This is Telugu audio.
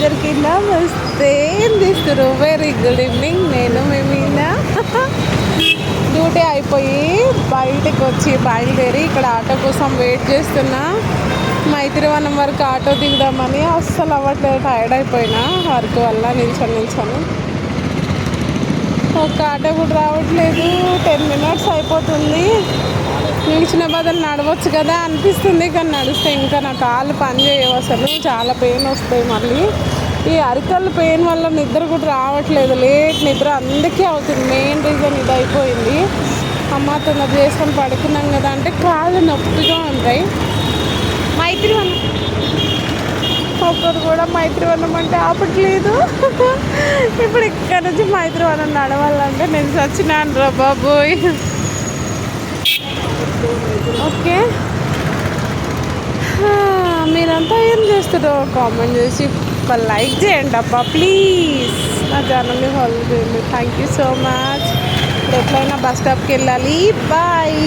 అందరికీ నమస్తే. ఏం చేస్తారు? Very good evening. నేను మీనా డ్యూటీ అయిపోయి బయటకు వచ్చి బయలుదేరి ఇక్కడ ఆటో కోసం వెయిట్ చేస్తున్నా. మైత్రివనం వరకు ఆటో దిగుదామని అస్సలు అవ్వట్లేదు, టైర్డ్ అయిపోయినా వర్క్ వల్ల. నిల్చొని ఒక ఆటో కూడా రావట్లేదు. 10 minutes అయిపోతుంది. నిలిచిన బదులు నడవచ్చు కదా అనిపిస్తుంది, కానీ నడిస్తే ఇంకా నా కాళ్ళు పని చేయవు, అసలు చాలా పెయిన్ వస్తాయి. మళ్ళీ ఈ అరికల్ పెయిన్ వల్ల నిద్ర కూడా రావట్లేదు, లేట్ నిద్ర అందుకే అవుతుంది. మెయిన్ రీజన్ ఇది అయిపోయింది. అమ్మ తొందర చేసుకొని పడుకున్నాం కదా అంటే కాళ్ళు నొప్పిగా ఉంటాయి. మైత్రివనం ఒకరు కూడా మైత్రివనం అంటే ఆపట్లేదు. ఇప్పుడు ఇక్కడ నుంచి మైత్రివనం నడవాలంటే నేను చచ్చినాను రా బాబోయ్. ఓకే, మీరంతా ఏం చేస్తారో కామెంట్ చేసి లైక్ చేయండి అబ్బా ప్లీజ్. నా ఛానల్ని ఫాలో చేయండి. Thank you so much. ఎట్లయినా బస్ స్టాప్కి వెళ్ళాలి. బాయ్.